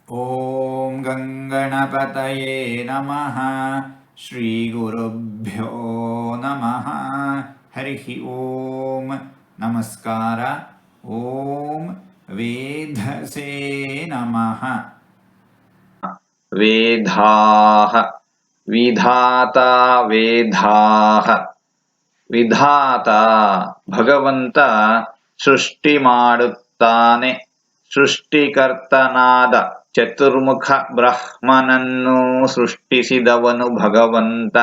ಓಂ ಗಂಗಣಪತಯೇ ನಮಃ. ಶ್ರೀ ಗುರುಭ್ಯೋ ನಮಃ. ಹರಿ ಓಂ. ನಮಸ್ಕಾರ. ಓಂ ವೇಧಸೇ ನಮಃ. ವೇದಾಃ ವಿಧಾತಾ ವೇದಾಃ. ವಿಧಾತ ಭಗವಂತ ಸೃಷ್ಟಿ ಮಾಡುತ್ತಾನೆ. ಸೃಷ್ಟಿಕರ್ತನಾದ ಚತುರ್ಮುಖ ಬ್ರಹ್ಮನನ್ನು ಸೃಷ್ಟಿಸಿದವನು ಭಗವಂತ.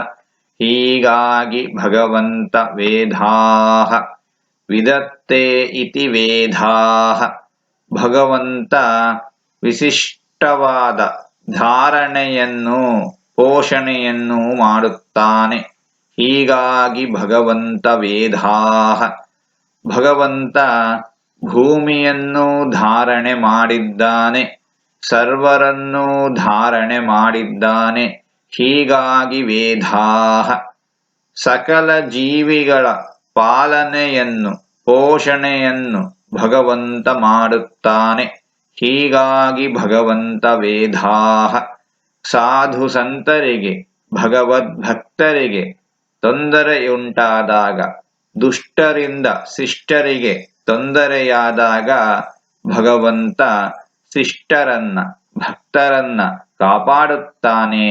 ಹೀಗಾಗಿ ಭಗವಂತ ವೇದಾಃ ವಿಧತ್ತೆ ಇತಿ ವೇದಾಃ. ಭಗವಂತ ವಿಶಿಷ್ಟವಾದ ಧಾರಣೆಯನ್ನು ಪೋಷಣೆಯನ್ನು ಮಾಡುತ್ತಾನೆ. ಹೀಗಾಗಿ ಭಗವಂತ ವೇದಾಃ. ಭಗವಂತ ಭೂಮಿಯನ್ನು ಧಾರಣೆ ಮಾಡಿದ್ದಾನೆ, ಸರ್ವರನ್ನೂ ಧಾರಣೆ ಮಾಡಿದ್ದಾನೆ. ಹೀಗಾಗಿ ವೇದಾಃ. ಸಕಲ ಜೀವಿಗಳ ಪಾಲನೆಯನ್ನು ಪೋಷಣೆಯನ್ನು ಭಗವಂತ ಮಾಡುತ್ತಾನೆ. ಹೀಗಾಗಿ ಭಗವಂತ ವೇದಾಃ. ಸಾಧು ಸಂತರಿಗೆ ಭಗವದ್ಭಕ್ತರಿಗೆ ತೊಂದರೆಯುಂಟಾದಾಗ, ದುಷ್ಟರಿಂದ ಶಿಷ್ಟರಿಗೆ ತೊಂದರೆಯಾದಾಗ ಭಗವಂತ ಶಿಷ್ಟರನ್ನ ಭಕ್ತರನ್ನ ಕಾಪಾಡುತ್ತಾನೆ.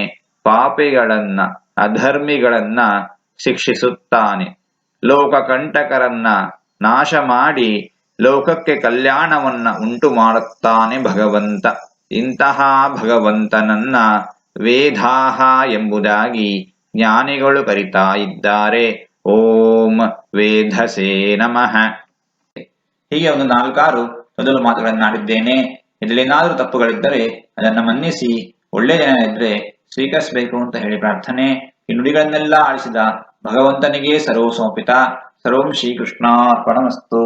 ಪಾಪಿಗಳನ್ನ ಅಧರ್ಮಿಗಳನ್ನ ಶಿಕ್ಷಿಸುತ್ತಾನೆ. ಲೋಕಕಂಟಕರನ್ನ ನಾಶ ಮಾಡಿ ಲೋಕಕ್ಕೆ ಕಲ್ಯಾಣವನ್ನ ಉಂಟು ಮಾಡುತ್ತಾನೆ ಭಗವಂತ. ಇಂತಹ ಭಗವಂತನನ್ನ ವೇದಾಃ ಎಂಬುದಾಗಿ ಜ್ಞಾನಿಗಳು ಕರಿತಾ ಇದ್ದಾರೆ. ಓಂ ವೇಧಸೇ ನಮಃ. ಹೀಗೆ ಒಂದು 4-6 ಮೊದಲು ಮಾತುಗಳನ್ನಾಡಿದ್ದೇನೆ. ಇದರಲ್ಲೇನಾದರೂ ತಪ್ಪುಗಳಿದ್ದರೆ ಅದನ್ನು ಮನ್ನಿಸಿ ಒಳ್ಳೆಯ ಜನ ಇದ್ರೆ ಸ್ವೀಕರಿಸಬೇಕು ಅಂತ ಹೇಳಿ ಪ್ರಾರ್ಥನೆ. ಈ ನುಡಿಗಳನ್ನೆಲ್ಲ ಆಳಿಸಿದ ಭಗವಂತನಿಗೆ ಸರ್ವ ಸಮರ್ಪಿತ. ಸರ್ವಂ ಶ್ರೀಕೃಷ್ಣಾರ್ಪಣಮಸ್ತು.